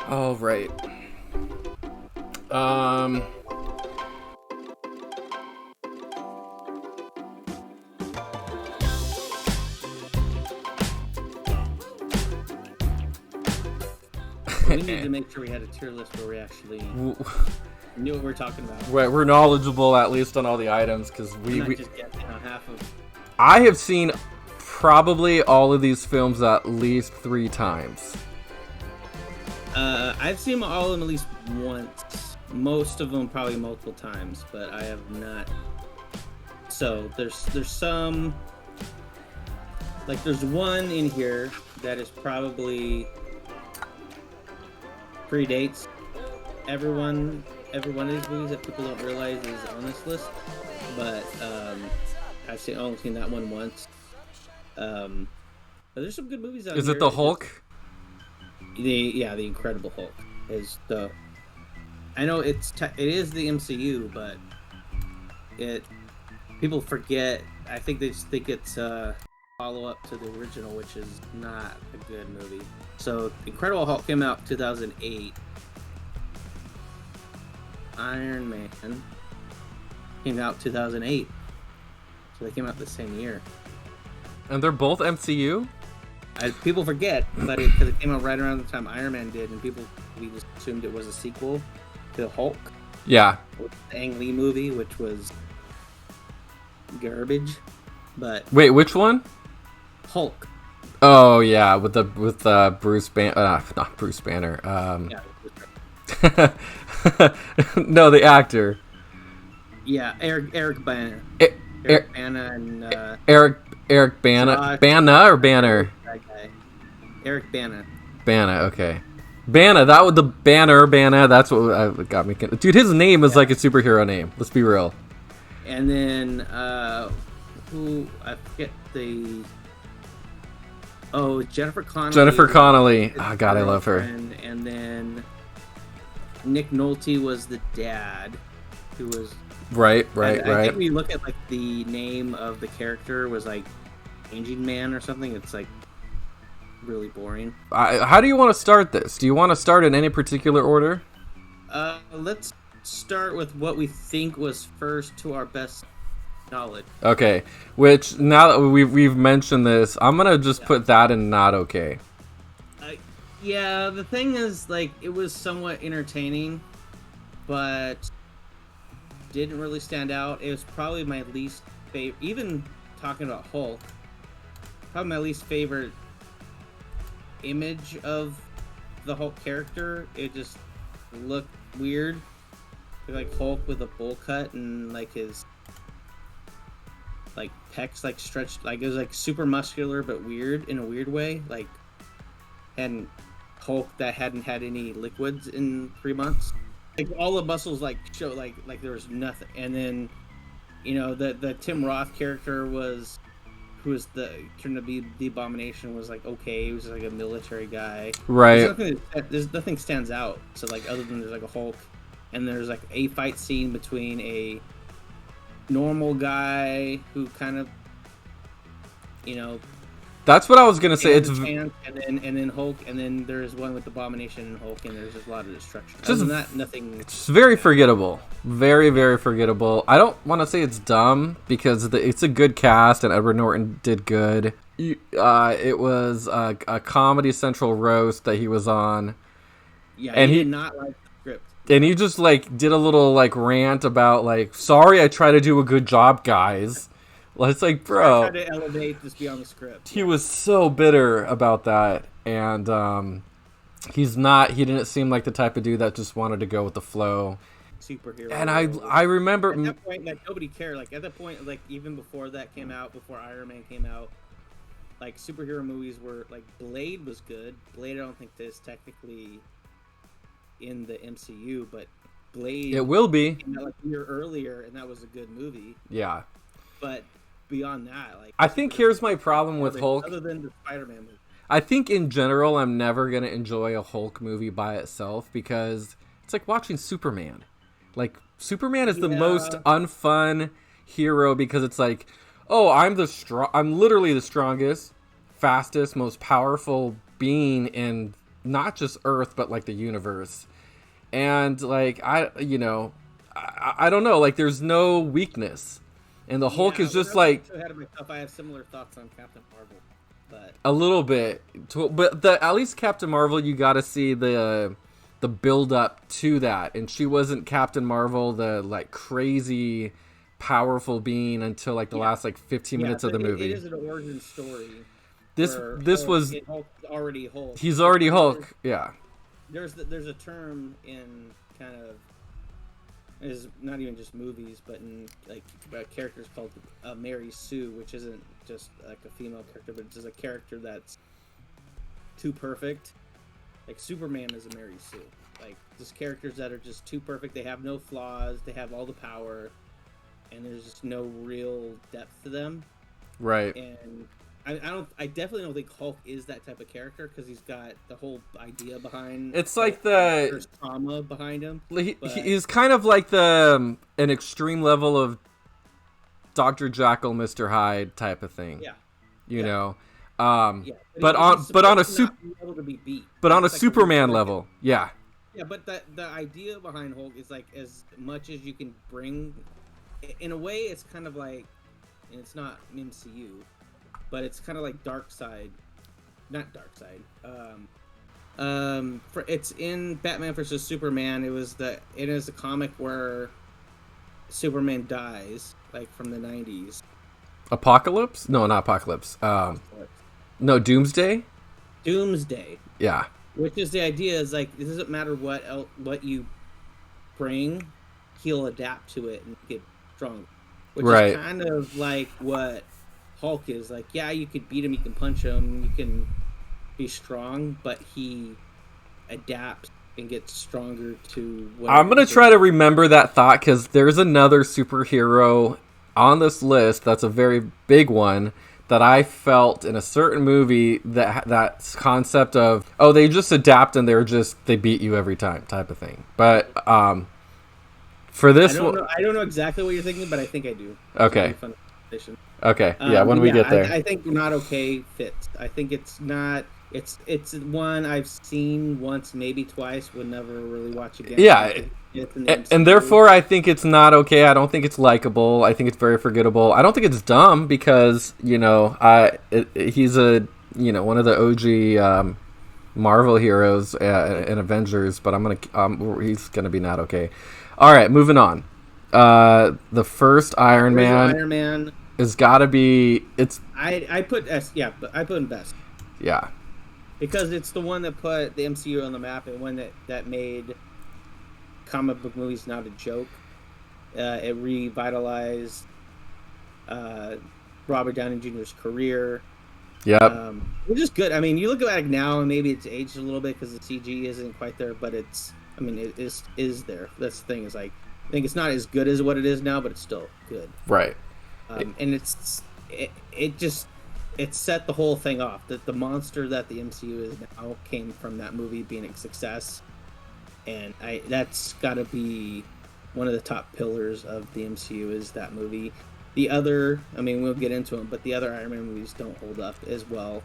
All right. Um. We need to make sure we had a tier list where we actually knew what we're talking about. We're knowledgeable at least on all the items because we just get half of. I have seen probably all of these films at least 3 times. I've seen all of them at least once. Most of them probably multiple times, but I have not. So there's some, like there's one in here that is probably predates every one of these movies that people don't realize is on this list. But I've only seen that one once. But there's some good movies out there. Is it the Hulk? The Incredible Hulk is the. I know it is the MCU, but people forget. I think they just think it's a follow up to the original, which is not a good movie. So Incredible Hulk came out in 2008. Iron Man came out 2008. So they came out the same year. And they're both MCU? People forget, but because it came out right around the time Iron Man did, and we just assumed it was a sequel to Hulk. Yeah. With the Ang Lee movie, which was garbage. But wait, which one? Hulk. Oh yeah, with Bruce Banner. Not Bruce Banner. Yeah. No, the actor. Yeah, Eric Bana. Eric Bana and Eric Bana. Bana or Banner? That guy. Eric Bana. Bana, okay. Bana, that was the Bana. That's what got me. Dude, his name is like a superhero name. Let's be real. And then who I forget the. Oh, Jennifer Connelly. Jennifer Connelly. Oh God, I love her. And then Nick Nolte was the dad, who was. Right. I think we look at like the name of the character was like Changing Man or something. It's like really boring. How do you want to start this? Do you want to start in any particular order? Let's start with what we think was first to our best knowledge. Okay, which now that we've mentioned this, I'm gonna just put that in not okay. Yeah, the thing is, like, it was somewhat entertaining, but didn't really stand out. It was probably my least favorite. Even talking about Hulk, probably my least favorite image of the Hulk character. It just looked weird, like Hulk with a bowl cut and like his like pecs like stretched, like it was like super muscular but weird in a weird way, like and Hulk that hadn't had any liquids in 3 months. Like all the muscles like show like there was nothing. And then the Tim Roth character who was turned to be the Abomination was like okay, he was like a military guy. Right. There's nothing stands out. So like other than there's like a Hulk and there's like a fight scene between a normal guy who kind of that's what I was gonna say. It's and then Hulk, and then there's one with Abomination and Hulk, and there's just a lot of destruction. Just, other than that, nothing. It's very forgettable. Very, very forgettable. I don't want to say it's dumb because it's a good cast and Edward Norton did good. It was a Comedy Central roast that he was on. Yeah, and he did not like the script. And he just like did a little like rant about like, sorry, I try to do a good job, guys. It's like, bro. I tried to elevate this beyond the script. He was so bitter about that, and he didn't seem like the type of dude that just wanted to go with the flow. Superhero. And I remember at that point, like nobody cared. Like at that point, like even before that came out, before Iron Man came out, like superhero movies were like Blade was good. Blade, I don't think is technically in the MCU, but Blade. It will be. Came out like a year earlier, and that was a good movie. Yeah. But beyond that, like I think here's my problem with Hulk. Other than the Spider-Man movie. I think in general, I'm never gonna enjoy a Hulk movie by itself because it's like watching Superman. Like Superman is the most unfun hero because it's like, oh, I'm literally the strongest, fastest, most powerful being in not just Earth, but like the universe. And like I don't know, like there's no weakness, and the Hulk is just like too ahead of myself. I have similar thoughts on Captain Marvel, but a little bit. But at least Captain Marvel, you got to see the build up to that, and she wasn't Captain Marvel, the like crazy powerful being until like the last like 15 minutes of the movie. It is an origin story. This was Hulk's already Hulk. He's already Hulk. Yeah. There's a term in kind of, is not even just movies, but in like characters called Mary Sue, which isn't just like a female character, but it's just a character that's too perfect. Like Superman is a Mary Sue. Like just characters that are just too perfect. They have no flaws. They have all the power, and there's just no real depth to them. Right. And I definitely don't think Hulk is that type of character, because he's got the whole idea behind. It's like there's trauma behind him. He's kind of like an extreme level of Dr. Jekyll, Mr. Hyde type of thing. Yeah. You know. But on a Superman level. Yeah. Yeah, but the idea behind Hulk is like as much as you can bring. In a way, it's kind of like, and it's not MCU, but it's kind of like not Dark Side. It's in Batman vs Superman. It is a comic where Superman dies, like from the 90s. Apocalypse? No, not Apocalypse. No, Doomsday. Doomsday. Yeah. Which is the idea is like, it doesn't matter what you bring, he'll adapt to it and get strong. Which is kind of like what Hulk is. Like, yeah, you could beat him, you can punch him, you can be strong, but he adapts and gets stronger to what I'm going to try to remember that thought, because there's another superhero on this list that's a very big one that I felt in a certain movie, that concept of, oh, they just adapt and they beat you every time type of thing. But for this one, I don't know exactly what you're thinking, but I think I do. Okay. Okay. Yeah. When we get there, I think Not Okay fits. I think it's not. It's one I've seen once, maybe twice. Would never really watch again. Yeah. And therefore, I think it's not okay. I don't think it's likable. I think it's very forgettable. I don't think it's dumb, because he's one of the OG Marvel heroes in Avengers. But he's gonna be not okay. All right, moving on. The first Iron Man has got to be. I put S. Yeah, but I put him best. Yeah. Because it's the one that put the MCU on the map, and one that made comic book movies not a joke. It revitalized Robert Downey Jr.'s career. Yeah. Which is good. I mean, you look at it now, and maybe it's aged a little bit because the CG isn't quite there, but it is there. That's the thing. Is like, I think it's not as good as what it is now, but it's still good. Right. And it set the whole thing off. That the monster that the MCU is now came from that movie being a success, and that's got to be one of the top pillars of the MCU is that movie. The other, we'll get into them, but the other Iron Man movies don't hold up as well.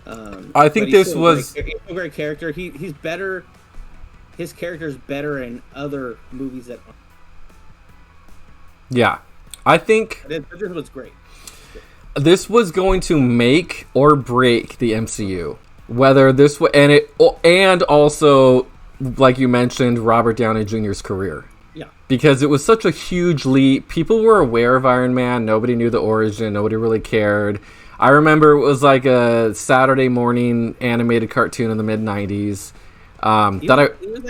I think this was he's a great character. He's better. His character's better in other movies that aren't. Yeah, I think this was great. This was going to make or break the MCU. Whether this and also, like you mentioned, Robert Downey Jr.'s career. Yeah. Because it was such a huge leap. People were aware of Iron Man. Nobody knew the origin. Nobody really cared. I remember it was like a Saturday morning animated cartoon in the mid-90s. He was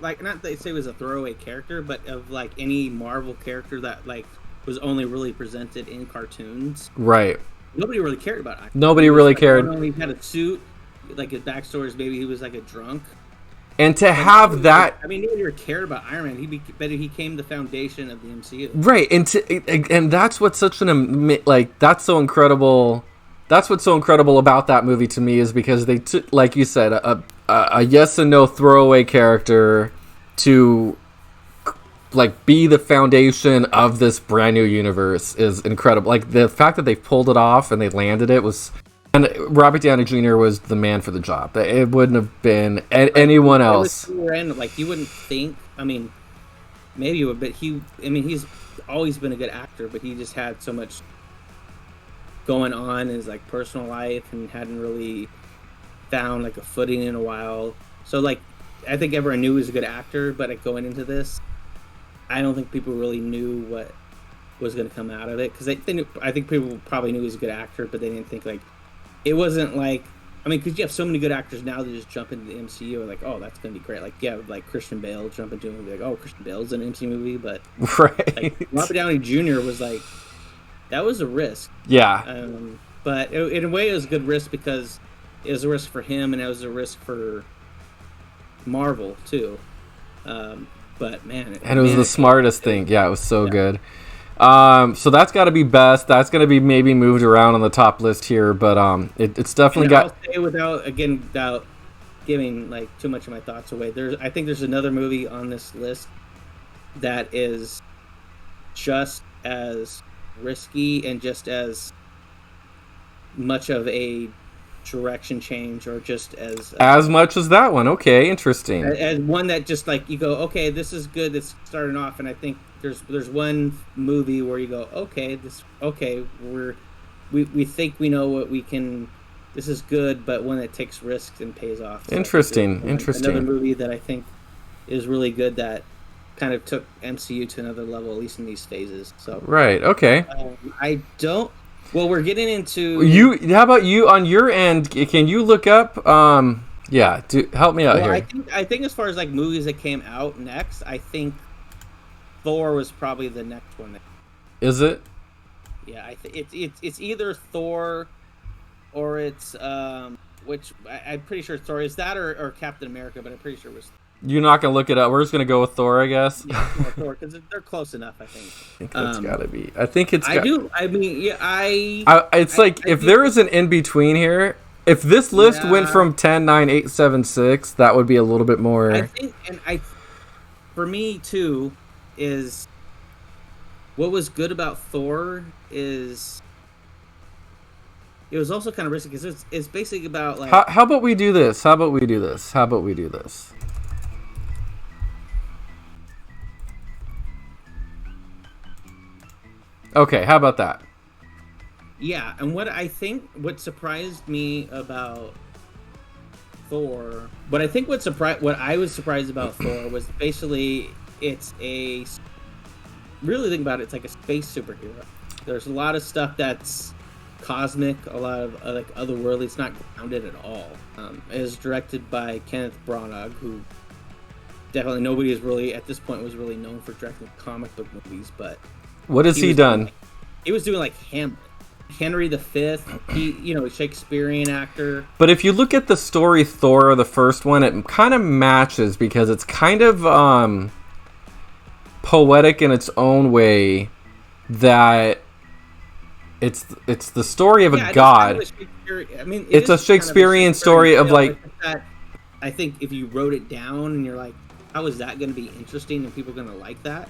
like not that say it was a throwaway character, but of like any Marvel character that like was only really presented in cartoons. Right. Nobody really cared about Iron Man. Nobody really cared. He had a suit. Like his backstory is maybe he was like a drunk. And to have that, nobody really cared about Iron Man. He became the foundation of the MCU. Right, and that's what's that's so incredible. That's what's so incredible about that movie to me, is because they took, like you said, a yes and no throwaway character to like be the foundation of this brand new universe is incredible. Like the fact that they pulled it off and they landed it was And Robert Downey Jr. was the man for the job. It wouldn't have been anyone else. Like you wouldn't think. I mean, maybe you would, but he's always been a good actor, but he just had so much going on in his like personal life and hadn't really found like a footing in a while. So like, I think everyone knew he was a good actor, but like, going into this, I don't think people really knew what was going to come out of it, because I think people probably knew he was a good actor, but they didn't think like it wasn't like, I mean, because you have so many good actors now that just jump into the MCU and like, oh, that's going to be great. Like, yeah, like Christian Bale jump into a movie, like, oh, Christian Bale's in an MCU movie, but right, like, Robert Downey Jr. was like, that was a risk. Yeah. But in a way, it was a good risk because it was a risk for him and it was a risk for Marvel too. But man, and it was the smartest thing. Yeah, it was so good. So that's got to be best. That's going to be maybe moved around on the top list here, but it's definitely got. I'll say without giving like too much of my thoughts away. I think there's another movie on this list that is just as risky and just as much of a direction change, or just as much as that one. Okay, interesting. As one that just like you go, okay, this is good. It's starting off, and I think there's one movie where you go, we think we know what we can. This is good, but one that takes risks and pays off. So interesting. Another movie that I think is really good that kind of took MCU to another level, at least in these phases. So right, okay. I don't. Well, we're getting into you. How about you on your end? Can you look up? Yeah, help me out here. I think as far as like movies that came out next, I think Thor was probably the next one. Is it? Yeah, it's either Thor, or it's which I'm pretty sure it's Thor. Is that or Captain America? But I'm pretty sure it was. You're not gonna look it up. We're just gonna go with Thor, I guess. Yeah, Thor, because they're close enough. I think that's gotta be. I think it's. I do. I mean, yeah. It's like if there is an in between here. If this list went from 10, 9, 8, 7, 6, that would be a little bit more. I think, for me too, is what was good about Thor is it was also kind of risky because it's basically about like. How about we do this? Okay, how about that? Yeah, and what surprised me about Thor, what I was surprised about Thor was basically really think about it, it's like a space superhero. There's a lot of stuff that's cosmic, a lot of like otherworldly. It's not grounded at all. It is directed by Kenneth Branagh, who definitely nobody is really at this point was really known for directing comic book movies, but what has he done? He was doing like Hamlet, Henry V. He, a Shakespearean actor. But if you look at the story Thor, the first one, it kind of matches because it's kind of poetic in its own way. That it's the story of a god. I mean, it's a Shakespearean story of like. I think if you wrote it down and you're like, how is that going to be interesting and people are going to like that?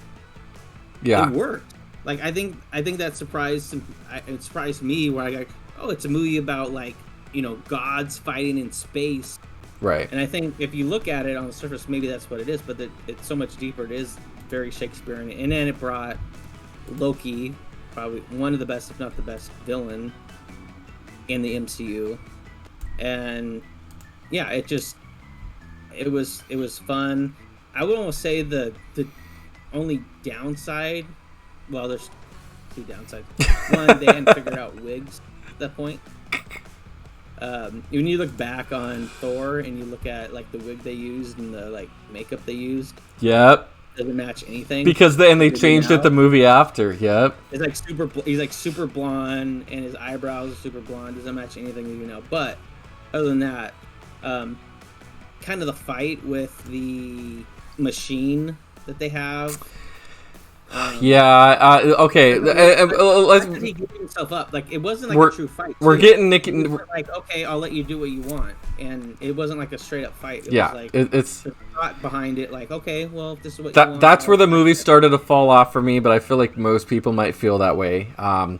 Yeah, it worked. Like I think that surprised me where I got, it's a movie about like gods fighting in space, right? And I think if you look at it on the surface, maybe that's what it is, but it's so much deeper. It is very Shakespearean, and then it brought Loki, probably one of the best, if not the best, villain in the MCU, and yeah, it was fun. I would almost say the only downside. Well, there's two downsides. One, they hadn't figured out wigs at that point. When you look back on Thor and you look at like the wig they used and the like makeup they used, yep, doesn't match anything. Because they changed it the movie after. Yep, it's like he's like super blonde and his eyebrows are super blonde. Doesn't match anything we do now. But other than that, kind of the fight with the machine that they have. Yeah. Okay. Let's. He gave himself up. Like it wasn't like a true fight. We're getting Nicky. Like okay, I'll let you do what you want, and it wasn't like a straight up fight. It yeah. was like It's the thought behind it. Like okay, well, if this is what you want. That's where the movie started to fall off for me, but I feel like most people might feel that way.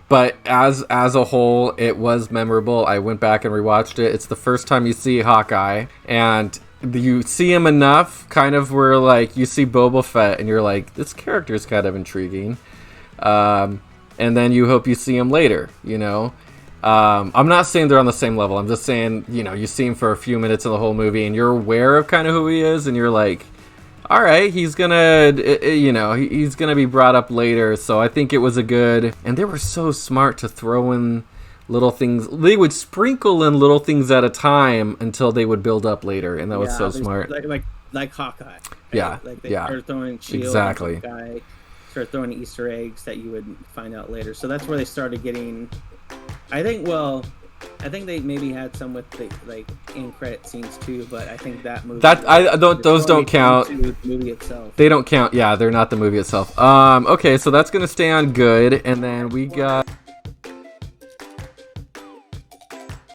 But as a whole, it was memorable. I went back and rewatched it. It's the first time you see Hawkeye, and you see him enough, kind of where like you see Boba Fett, and you're like, this character is kind of intriguing. And then you hope you see him later. You know, I'm not saying they're on the same level. I'm just saying, you know, you see him for a few minutes in the whole movie, and you're aware of kind of who he is, and you're like, all right, he's gonna, you know, he's gonna be brought up later. So I think it was a good, and they were so smart to throw in little things. They would sprinkle in little things at a time until they would build up later, and that was so smart. Like Hawkeye. Right? Yeah, like they started throwing shield exactly. Hawkeye, started throwing Easter eggs that you would find out later. So that's where they started getting. I think they maybe had some with the like in credit scenes too, but I think that movie. Those don't count. The movie itself. They don't count. Yeah, they're not the movie itself. Okay, so that's gonna stay on good, and then we got.